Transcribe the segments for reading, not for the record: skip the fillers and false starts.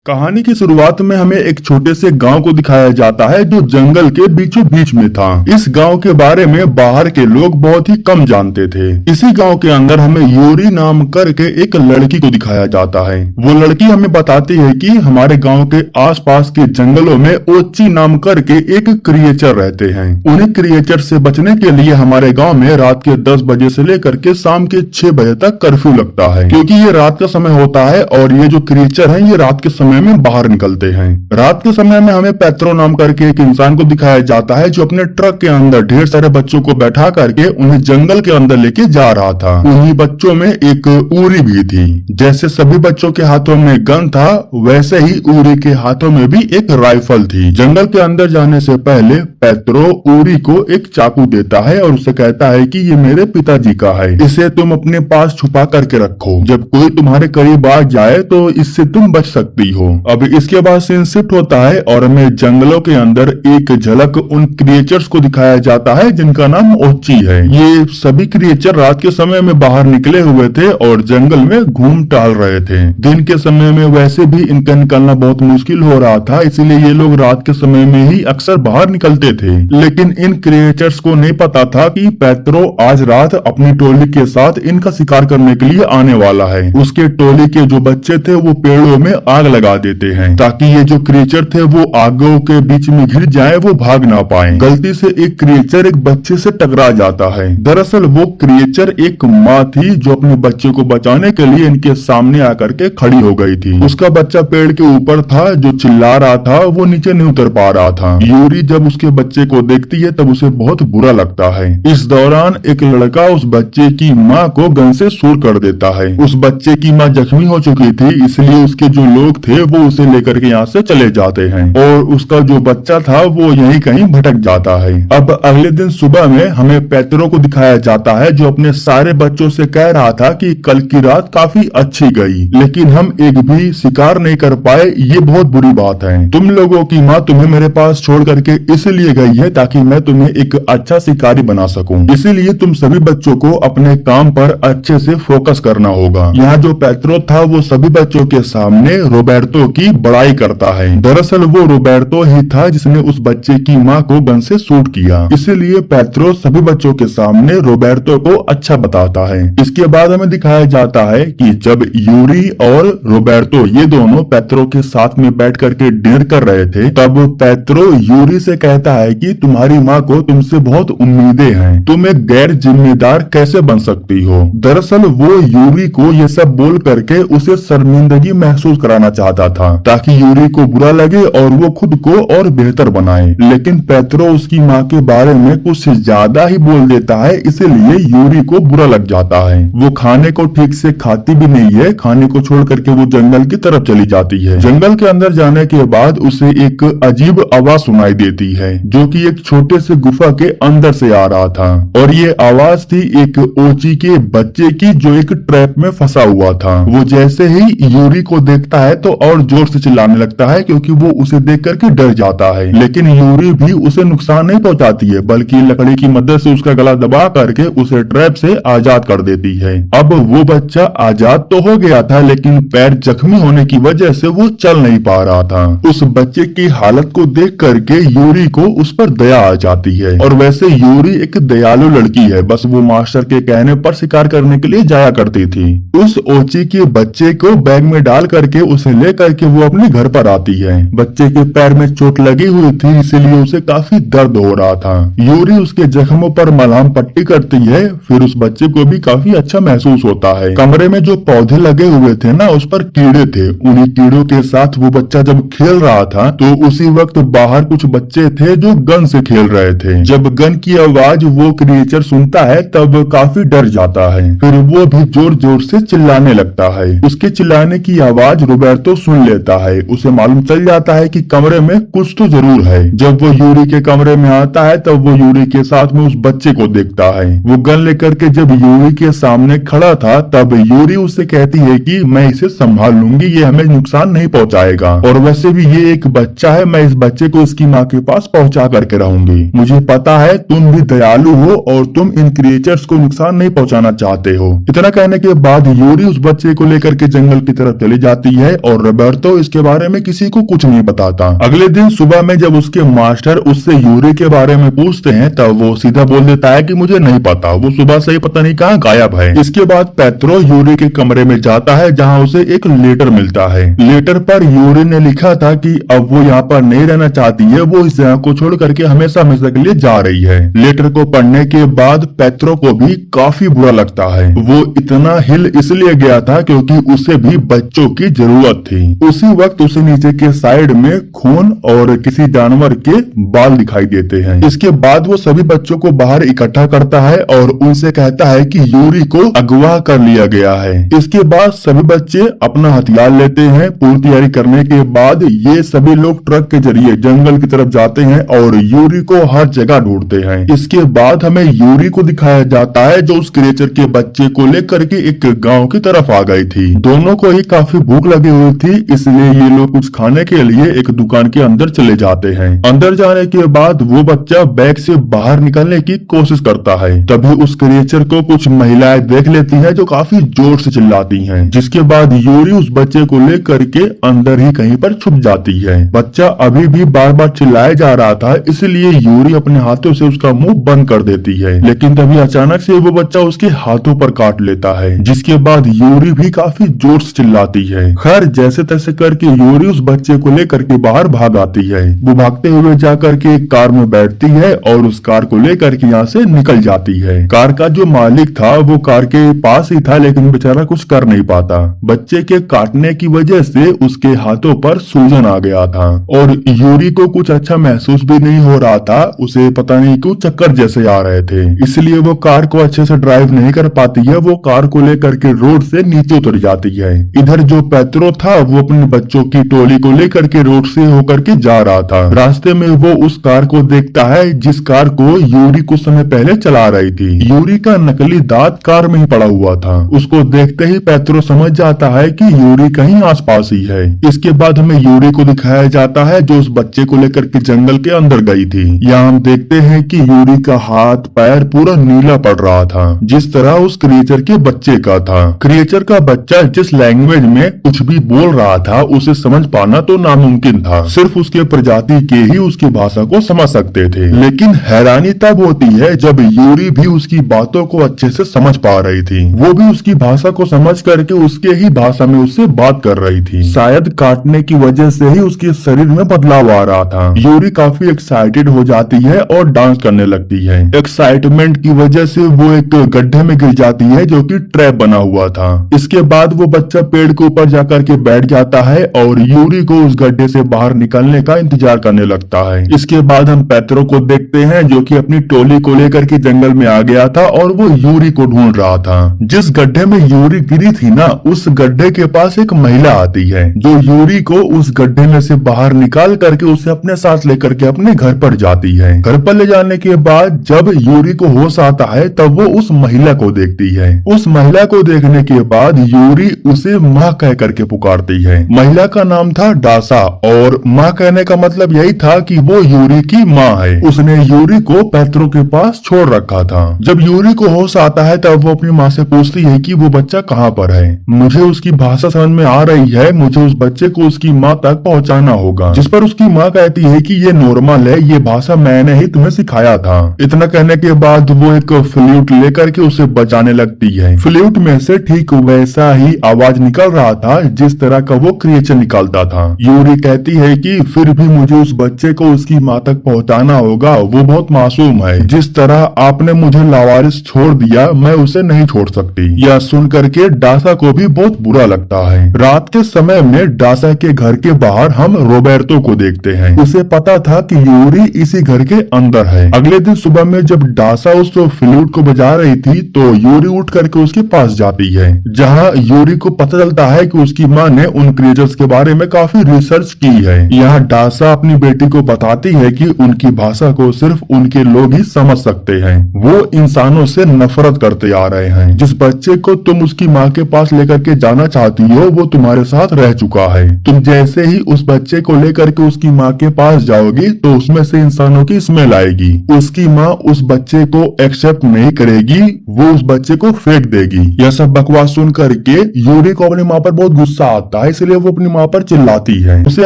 कहानी की शुरुआत में हमें एक छोटे से गांव को दिखाया जाता है जो जंगल के बीचों बीच में था। इस गांव के बारे में बाहर के लोग बहुत ही कम जानते थे। इसी गांव के अंदर हमें यूरी नाम करके एक लड़की को दिखाया जाता है। वो लड़की हमें बताती है कि हमारे गांव के आसपास के जंगलों में ओची नाम करके एक क्रिएचर रहते हैं। उन्हीं क्रिएचर से बचने के लिए हमारे गाँव में रात के 10 बजे से लेकर के शाम के 6 बजे तक कर्फ्यू लगता है, क्योंकि ये रात का समय होता है और ये जो क्रिएचर है ये रात के समय में बाहर निकलते हैं। रात के समय में हमें पेत्रो नाम करके एक इंसान को दिखाया जाता है जो अपने ट्रक के अंदर ढेर सारे बच्चों को बैठा करके उन्हें जंगल के अंदर लेके जा रहा था। उन्हीं बच्चों में एक उरी भी थी। जैसे सभी बच्चों के हाथों में गन था, वैसे ही उरी के हाथों में भी एक राइफल थी। जंगल के अंदर जाने से पहले पेत्रो उरी को एक चाकू देता है और उसे कहता है कि ये मेरे पिताजी का है, इसे तुम अपने पास छुपा करके रखो। जब कोई तुम्हारे करीब आ जाए तो इससे तुम बच सकती हो। अब इसके बाद सीन शिफ्ट होता है और हमें जंगलों के अंदर एक झलक उन क्रिएचर्स को दिखाया जाता है जिनका नाम ओची है। ये सभी क्रिएचर रात के समय में बाहर निकले हुए थे और जंगल में घूम टहल रहे थे। दिन के समय में वैसे भी इनका निकलना बहुत मुश्किल हो रहा था, इसीलिए ये लोग रात के समय में ही अक्सर बाहर निकलते थे। लेकिन इन क्रिएचर्स को नहीं पता था कि पेत्रो आज रात अपनी टोली के साथ इनका शिकार करने के लिए आने वाला है। उसके टोली के जो बच्चे थे वो पेड़ों में आग लगा देते हैं ताकि ये जो क्रिएचर थे वो आगों के बीच में घिर जाए, वो भाग ना पाए। गलती से एक क्रिएचर एक बच्चे से टकरा जाता है। दरअसल वो क्रिएचर एक माँ थी जो अपने बच्चे को बचाने के लिए इनके सामने आकर के खड़ी हो गई थी। उसका बच्चा पेड़ के ऊपर था, जो चिल्ला रहा था वो नीचे नहीं उतर पा रहा था। यूरी जब उसके बच्चे को देखती है तब उसे बहुत बुरा लगता है। इस दौरान एक लड़का उस बच्चे की माँ को गन से शूट कर देता है। उस बच्चे की माँ जख्मी हो चुकी थी, इसलिए उसके जो लोग थे वो उसे लेकर के यहाँ से चले जाते हैं और उसका जो बच्चा था वो यहीं कहीं भटक जाता है। अब अगले दिन सुबह में हमें पेत्रो को दिखाया जाता है जो अपने सारे बच्चों से कह रहा था कि कल की रात काफी अच्छी गई, लेकिन हम एक भी शिकार नहीं कर पाए, ये बहुत बुरी बात है। तुम लोगों की माँ तुम्हें मेरे पास छोड़ करके इसलिए गई है ताकि मैं तुम्हें एक अच्छा शिकारी बना सकूं, इसीलिए तुम सभी बच्चों को अपने काम पर अच्छे से फोकस करना होगा। यहाँ जो पेत्रो था वो सभी बच्चों के सामने रोबर्टो की बड़ाई करता है। दरअसल वो रोबर्टो ही था जिसने उस बच्चे की माँ को गन से शूट किया, इसीलिए पेत्रो सभी बच्चों के सामने रोबर्टो को अच्छा बताता है। इसके बाद हमें दिखाया जाता है कि जब यूरी और रोबर्टो ये दोनों पेत्रो के साथ में बैठ करके डिनर कर रहे थे, तब पेत्रो यूरी से कहता है कि तुम्हारी माँ को तुमसे बहुत उम्मीदें हैं, तुम एक गैर जिम्मेदार कैसे बन सकती हो। दरअसल वो यूरी को ये सब बोल करके उसे शर्मिंदगी महसूस कराना चाहता था ताकि यूरी को बुरा लगे और वो खुद को और बेहतर बनाए। लेकिन पेत्रो उसकी माँ के बारे में कुछ ज्यादा ही बोल देता है, इसीलिए यूरी को बुरा लग जाता है। वो खाने को ठीक से खाती भी नहीं है, खाने को छोड़ करके वो जंगल की तरफ चली जाती है। जंगल के अंदर जाने के बाद उसे एक अजीब आवाज सुनाई देती है जो कि एक छोटे से गुफा के अंदर से आ रहा था और ये आवाज थी एक ओची के बच्चे की जो एक ट्रैप में फंसा हुआ था। वो जैसे ही यूरी को देखता है तो और जोर से चिल्लाने लगता है क्योंकि वो उसे देख करके डर जाता है। लेकिन यूरी भी उसे नुकसान नहीं पहुंचाती है, बल्कि लकड़ी की मदद से उसका गला दबा करके उसे ट्रैप से आजाद कर देती है। अब वो बच्चा आजाद तो हो गया था, लेकिन पैर जख्मी होने की वजह से वो चल नहीं पा रहा था। उस बच्चे की हालत को देख करके यूरी को उस पर दया आ जाती है। और वैसे यूरी एक दयालु लड़की है, बस वो मास्टर के कहने पर शिकार करने के लिए जाया करती थी। उस ओची के बच्चे को बैग में डाल करके उसे ले करके वो अपने घर पर आती है। बच्चे के पैर में चोट लगी हुई थी, इसीलिए उसे काफी दर्द हो रहा था। यूरी उसके जख्मों पर मलहम पट्टी करती है, फिर उस बच्चे को भी काफी अच्छा महसूस होता है। कमरे में जो पौधे लगे हुए थे ना, उस पर कीड़े थे। उन्हीं कीड़ों के साथ वो बच्चा जब खेल रहा था तो उसी वक्त बाहर कुछ बच्चे थे जो गन से खेल रहे थे। जब गन की आवाज वो क्रिएचर सुनता है तब काफी डर जाता है, फिर वो भी जोर जोर से चिल्लाने लगता है। उसके चिल्लाने की आवाज रोबर्टो सुन लेता है। उसे मालूम चल जाता है कि कमरे में कुछ तो जरूर है। जब वो यूरी के कमरे में आता है तब वो यूरी के साथ में उस बच्चे को देखता है। वो गन लेकर के जब यूरी के सामने खड़ा था तब यूरी उससे कहती है कि मैं इसे संभाल लूंगी, ये हमें नुकसान नहीं पहुंचाएगा, और वैसे भी ये एक बच्चा है, मैं इस बच्चे को इसकी माँ के पास पहुंचा करके रहूंगी। मुझे पता है तुम भी दयालु हो और तुम इन क्रिएचर्स को नुकसान नहीं पहुंचाना चाहते हो। इतना कहने के बाद यूरी उस बच्चे को लेकर के जंगल की तरफ चली जाती है और रोबर्तो इसके बारे में किसी को कुछ नहीं बताता। अगले दिन सुबह में जब उसके मास्टर उससे यूरी के बारे में पूछते हैं तब वो सीधा बोल देता है कि मुझे नहीं पता, वो सुबह से ही पता नहीं कहाँ गायब है। इसके बाद पेट्रो यूरी के कमरे में जाता है जहाँ उसे एक लेटर मिलता है। लेटर पर यूरी ने लिखा था कि अब वो यहाँ पर नहीं रहना चाहती है, वो इस जगह को छोड़ करके हमेशा हमेशा के लिए जा रही है। लेटर को पढ़ने के बाद पेट्रो को भी काफी बुरा लगता है। वो इतना हिल इसलिए गया था क्योंकि उसे भी बच्चों की जरूरत थी। उसी वक्त उसे नीचे के साइड में खून और किसी जानवर के बाल दिखाई देते हैं। इसके बाद वो सभी बच्चों को बाहर इकट्ठा करता है और उनसे कहता है कि यूरी को अगवा कर लिया गया है। इसके बाद सभी बच्चे अपना हथियार लेते हैं। पूरी तैयारी करने के बाद ये सभी लोग ट्रक के जरिए जंगल की तरफ जाते हैं और यूरी को हर जगह ढूंढते हैं। इसके बाद हमें यूरी को दिखाया जाता है जो उस क्रिएचर के बच्चे को लेकर के एक गांव की तरफ आ गई थी। दोनों को ही काफी भूख लगी हुई थी, इसलिए ये लोग कुछ खाने के लिए एक दुकान के अंदर चले जाते हैं। अंदर जाने के बाद वो बच्चा बैग से बाहर निकलने की कोशिश करता है। तभी उस क्रिएचर को कुछ महिलाएं देख लेती हैं जो काफी जोर से चिल्लाती हैं। जिसके बाद यूरी उस बच्चे को लेकर के अंदर ही कहीं पर छुप जाती है। बच्चा अभी भी बार बार चिल्लाया जा रहा था, इसलिए यूरी अपने हाथों से उसका मुंह बंद कर देती है। लेकिन तभी अचानक से वो बच्चा उसके हाथों पर काट लेता है, जिसके बाद यूरी भी काफी जोर से चिल्लाती है। खैर जैसे तैसे करके यूरी उस बच्चे को लेकर के बाहर भाग आती है। वो भागते हुए जाकर के एक कार में बैठती है और उस कार को लेकर के यहाँ से निकल जाती है। कार का जो मालिक था वो कार के पास ही था, लेकिन बेचारा कुछ कर नहीं पाता। बच्चे के काटने की वजह से उसके हाथों पर सूजन आ गया था और यूरी को कुछ अच्छा महसूस भी नहीं हो रहा था। उसे पता नहीं क्यों चक्कर जैसे आ रहे थे, इसलिए वो कार को अच्छे से ड्राइव नहीं कर पाती है। वो कार को लेकर के रोड से नीचे उतर जाती है। इधर जो पेट्रो था वो अपने बच्चों की टोली को लेकर के रोड से होकर के जा रहा था। रास्ते में वो उस कार को देखता है जिस कार को यूरी कुछ समय पहले चला रही थी। यूरी का नकली दांत कार में ही पड़ा हुआ था। उसको देखते ही पेट्रो समझ जाता है कि यूरी कहीं आसपास ही है। इसके बाद हमें यूरी को दिखाया जाता है जो उस बच्चे को लेकर के जंगल के अंदर गई थी। यहाँ हम देखते हैं कि यूरी का हाथ पैर पूरा नीला पड़ रहा था, जिस तरह उस क्रिएचर के बच्चे का था। क्रिएचर का बच्चा जिस लैंग्वेज में कुछ भी बोल रहा था उसे समझ पाना तो नामुमकिन था। सिर्फ उसके प्रजाति के ही उसकी भाषा को समझ सकते थे। लेकिन हैरानी तब होती है जब यूरी भी उसकी बातों को अच्छे से समझ पा रही थी। वो भी उसकी भाषा को समझ करके उसके ही भाषा में उससे बात कर रही थी। शायद काटने की वजह से ही उसके शरीर में बदलाव आ रहा था। यूरी काफी एक्साइटेड हो जाती है और डांस करने लगती है। एक्साइटमेंट की वजह से वो एक गड्ढे में गिर जाती है जो कि ट्रैप बना हुआ था। इसके बाद वो बच्चा पेड़ के ऊपर जाकर के बैठ जाता है और यूरी को उस गड्ढे से बाहर निकलने का इंतजार करने लगता है। इसके बाद हम पेट्रो को देखते हैं जो कि अपनी टोली को लेकर के जंगल में आ गया था और वो यूरी को ढूंढ रहा था। जिस गड्ढे में यूरी गिरी थी ना, उस गड्ढे के पास एक महिला आती है जो यूरी को उस गड्ढे में से बाहर निकाल करके उसे अपने साथ लेकर के अपने घर पर जाती है। घर पर ले जाने के बाद जब यूरी को होश आता है तब वो उस महिला को देखती है। उस महिला को देखने के बाद यूरी उसे माँ कह करके पुकारती है। महिला का नाम था डासा और माँ कहने का मतलब यही था कि वो यूरी की माँ है। उसने यूरी को पेट्रो के पास छोड़ रखा था। जब यूरी को होश आता है तब वो अपनी माँ से पूछती है कि वो बच्चा कहाँ पर है। मुझे उसकी भाषा समझ में आ रही है, मुझे उस बच्चे को उसकी माँ तक पहुँचाना होगा। जिस पर उसकी माँ कहती है कि ये नॉर्मल है, ये भाषा मैंने ही तुम्हें सिखाया था। इतना कहने के बाद वो एक फ्लूट लेकर के उसे बजाने लगती है। फ्लूट में से ठीक वैसा ही आवाज निकल रहा था जिस तरह का वो क्रिएचर निकालता था। यूरी कहती है कि फिर भी मुझे उस बच्चे को उसकी माँ तक पहुँचाना होगा, वो बहुत मासूम है। जिस तरह आपने मुझे लावारिस छोड़ दिया मैं उसे नहीं छोड़ सकती। यह सुन करके डासा को भी बहुत बुरा लगता है। रात के समय में डासा के घर के बाहर हम रोबर्टो को देखते हैं। उसे पता था कि यूरी इसी घर के अंदर है। अगले दिन सुबह में जब डासा उस फ्लूट को बजा रही थी तो यूरी उठ करके उसके पास जाती है, जहाँ यूरी को पता चलता है कि उसकी माँ ने उन क्रिएचर्स के बारे में काफी रिसर्च की है। यहाँ डासा अपनी बेटी को बताती है कि उनकी भाषा को सिर्फ उनके लोग ही समझ सकते हैं। वो इंसानों से नफरत करते आ रहे हैं। जिस बच्चे को तुम उसकी माँ के पास लेकर के जाना चाहती हो वो तुम्हारे साथ रह चुका है। तुम जैसे ही उस बच्चे को लेकर के उसकी माँ के पास जाओगी तो उसमें से इंसानों की स्मेल आएगी। उसकी माँ उस बच्चे को एक्सेप्ट नहीं करेगी, वो उस बच्चे को फेंक देगी। यह सब बकवास सुन करके यूरी को अपनी माँ पर बहुत गुस्सा आता है, इसलिए वो अपनी माँ पर चिल्लाती है। उसे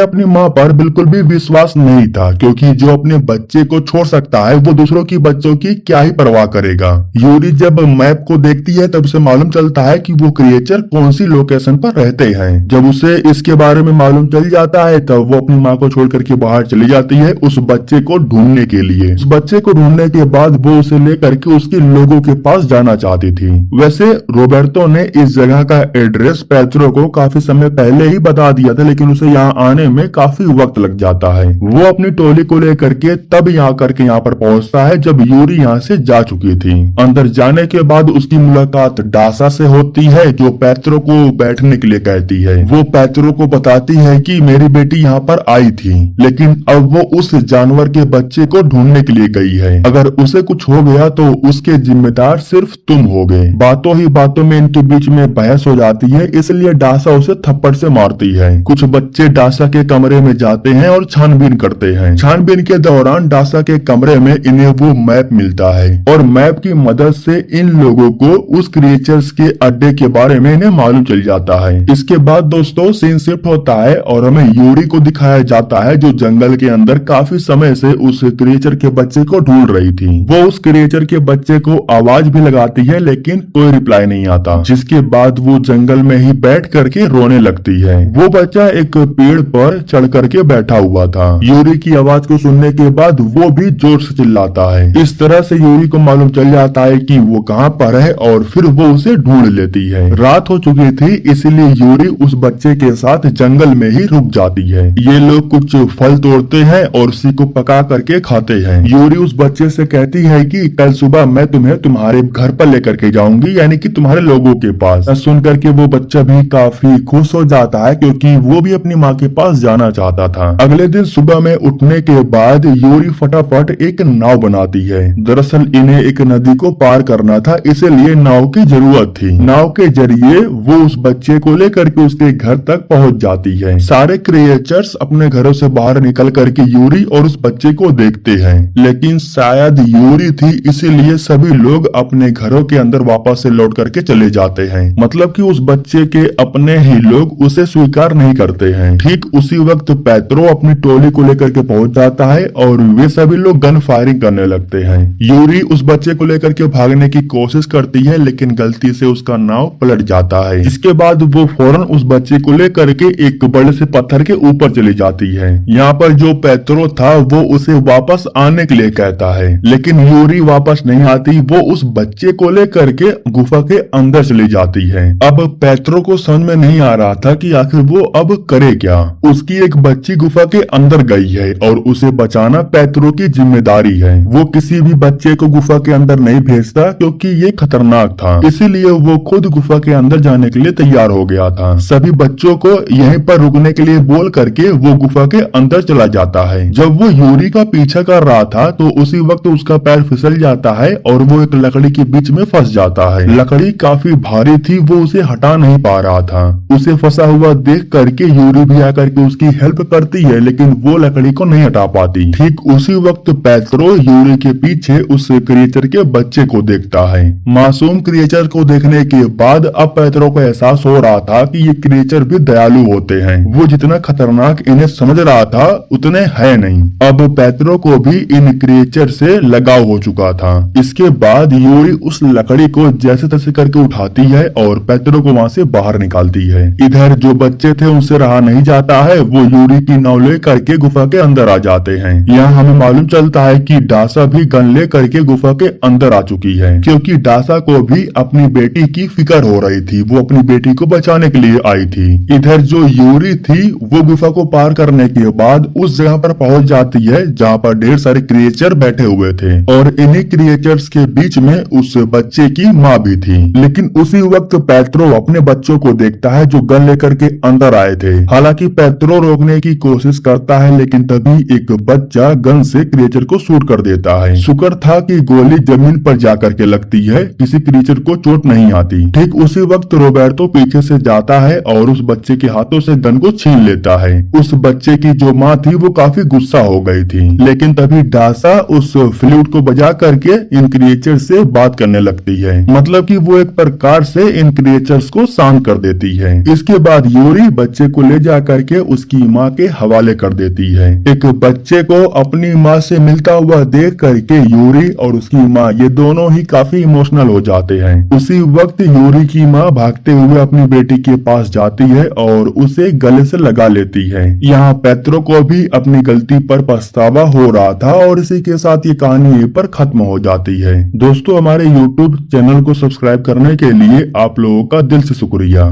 अपनी माँ पर बिल्कुल भी विश्वास नहीं था, क्योंकि जो अपने बच्चे को छोड़ सकता है वो दूसरों की बच्चों की क्या ही परवाह करेगा। यूरी जब मैप को देखती है तब उसे मालूम चलता है कि वो क्रिएचर कौन सी लोकेशन पर रहते हैं। जब उसे इसके बारे में मालूम चल जाता है तब वो अपनी माँ को छोड़ करके बाहर चली जाती है उस बच्चे को ढूंढने के लिए। उस बच्चे को ढूंढने के बाद वो उसे लेकर के उसके लोगों के पास जाना चाहती थी। वैसे रोबर्टो ने इस जगह का एड्रेस पेट्रो को काफी समय पहले ही बता दिया था, लेकिन उसे यहाँ आने में काफी वक्त लग जाता है। वो अपनी टोली को लेकर के तब यहाँ करके यहाँ पर पहुँचता है जब यूरी यहाँ से जा चुकी थी। अंदर जाने के बाद उसकी मुलाकात डासा से होती है, जो पेट्रो को बैठने के लिए कहती है। वो पेट्रो को बताती है कि मेरी बेटी यहाँ पर आई थी, लेकिन अब वो उस जानवर के बच्चे को ढूंढने के लिए गई है। अगर उसे कुछ हो गया तो उसके जिम्मेदार सिर्फ तुम होगे। बातों ही बातों में इनके बीच में बहस हो जाती है, इसलिए डासा उसे थप्पड़ से मारती है। कुछ बच्चे डासा के कमरे में जाते हैं और छानबीन करते हैं। छानबीन के दौरान डासा के कमरे में इन्हें वो मैप मिलता है और मैप की मदद से इन लोगों को उस क्रिएचर्स के अड्डे के बारे में इन्हें मालूम चल जाता है। इसके बाद दोस्तों सीन शिफ्ट होता है और हमें यूरी को दिखाया जाता है, जो जंगल के अंदर काफी समय से उस क्रिएचर के बच्चे को ढूंढ रही थी। वो उस क्रिएचर के बच्चे को आवाज भी लगाती है, लेकिन कोई रिप्लाई नहीं आता, जिसके बाद वो जंगल में ही बैठ करके रोने लगती है। वो बच्चा एक पेड़ पर चढ़ करके बैठा हुआ था। यूरी की आवाज को सुनने के बाद वो भी जोर से चिल्लाता है। इस तरह से यूरी को मालूम चल जाता है कि वो कहाँ पर है और फिर वो उसे ढूंढ लेती है। रात हो चुकी थी, इसीलिए यूरी उस बच्चे के साथ जंगल में ही रुक जाती है। ये लोग कुछ फल तोड़ते हैं और उसी को पका करके खाते हैं। यूरी उस बच्चे से कहती है कि कल सुबह मैं तुम्हें तुम्हारे घर पर लेकर के जाऊंगी, यानी कि तुम्हारे लोगों के पास। सुन करके वो बच्चा भी काफी खुश हो जाता है, क्योंकि वो भी अपनी माँ के पास जाना चाहता था। अगले दिन सुबह में उठने के बाद यूरी फटाफट एक नाव बनाती है। दरअसल इन्हें एक नदी को पार करना था, इसीलिए नाव की जरूरत थी। नाव के जरिए वो उस बच्चे को लेकर के उसके घर तक पहुंच जाती है। सारे क्रिएचर्स अपने घरों से बाहर निकल करके यूरी और उस बच्चे को देखते हैं, लेकिन शायद यूरी थी इसीलिए सभी लोग अपने घरों के अंदर वापस से लौट करके चले जाते हैं। मतलब कि उस बच्चे के अपने ही लोग उसे स्वीकार नहीं करते हैं। ठीक उसी वक्त पेट्रो अपनी टोली को लेकर के पहुंच जाता है और वे सभी लोग गन फायरिंग करने लगते हैं। यूरी उस बच्चे को लेकर के भागने की कोशिश करती है, लेकिन गलती से उसका नाव पलट जाता है। इसके बाद वो फौरन उस बच्चे को लेकर के एक बड़े से पत्थर के ऊपर चली जाती है। यहाँ पर जो पेट्रो था वो उसे वापस आने के लिए कहता है, लेकिन यूरी वापस नहीं आती। वो उस बच्चे को लेकर के गुफा के अंदर चली जाती है। अब पेट्रो को समझ में नहीं आ रहा था कि आखिर वो अब करे क्या। उसकी एक बच्ची गुफा के अंदर गई है और उसे बचाना पेट्रो की जिम्मेदारी है। वो किसी भी बच्चे को गुफा के अंदर नहीं भेजता, क्योंकि ये खतरनाक था। इसीलिए वो खुद गुफा के अंदर जाने के लिए तैयार हो गया था। सभी बच्चों को यहीं पर रुकने के लिए बोल करके वो गुफा के अंदर चला जाता है। जब वो यूरी का पीछा कर रहा था तो उसी वक्त उसका पैर फिसल जाता है और वो एक लकड़ी के बीच में फंस जाता है। लकड़ी काफी भारी थी, वो उसे हटा नहीं पा रहा था। उसे फंसा हुआ देख करके यूरी भी आकर के उसकी हेल्प करती है, लेकिन वो लकड़ी को नहीं हटा पाती। ठीक उसी वक्त पेट्रो यूरी के पीछे उस क्रिएचर के बच्चे को देखता है। मासूम क्रिएचर को देखने के बाद अब पेट्रो को एहसास हो रहा था कि ये क्रिएचर भी दयालु होते हैं। वो जितना खतरनाक इन्हें समझ रहा था उतने है नहीं। अब पेट्रो को भी इन क्रिएचर से लगाव हो चुका था। इसके बाद यूरी उस लकड़ी को जैसे तैसे करके उठाती है और पेट्रो को वहाँ से बाहर निकालती है। इधर जो बच्चे थे उनसे रहा नहीं जाता है, वो यूरी की नाव ले करके गुफा के अंदर आ जाते हैं। यहाँ हमें मालूम चलता है कि डासा भी गन ले करके गुफा के अंदर आ चुकी है, क्योंकि डासा को भी अपनी बेटी की फिक्र हो रही थी। वो अपनी बेटी को बचाने के लिए आई थी। इधर जो यूरी थी वो गुफा को पार करने के बाद उस जगह पर पहुंच जाती है जहाँ पर ढेर सारे क्रिएचर बैठे हुए थे और इन्हीं क्रिएचर्स के बीच में उस बच्चे की माँ भी थी। लेकिन उसी वक्त पेट्रो अपने बच्चों को देखता है जो गन लेकर के अंदर आए थे। हालांकि पेट्रो रोकने की कोशिश करता है, लेकिन तभी एक बच्चा गन से क्रिएचर को शूट कर देता है। शुक्र था कि गोली जमीन पर जाकर के लगती है, किसी क्रिएचर को चोट नहीं आती। ठीक उसी वक्त रोबर्टो पीछे से जाता है और उस बच्चे के हाथों से गन को छीन लेता है। उस बच्चे की जो माँ थी वो काफी गुस्सा हो गई थी, लेकिन तभी डासा उस फ्लूट को बजा करके इन क्रिएचर से बात करने लगती है। मतलब कि वो एक प्रकार से इन क्रिएचर्स को शांत कर देती है। इसके बाद यूरी बच्चे को ले जा करके उसकी माँ के हवाले कर देती है। एक बच्चे को अपनी माँ से मिलता हुआ देख करके यूरी और उसकी माँ ये दोनों ही काफी इमोशनल हो जाते हैं। उसी वक्त यूरी की माँ भागते हुए अपनी बेटी के पास जाती है और उसे गले से लगा लेती है। यहाँ पेत्रो को भी अपनी गलती पर पछतावा हो रहा था और इसी के साथ ये कहानी यहीं पर खत्म हो जाती है। दोस्तों, हमारे YouTube चैनल को सब्सक्राइब करने के लिए आप लोगों का दिल से शुक्रिया।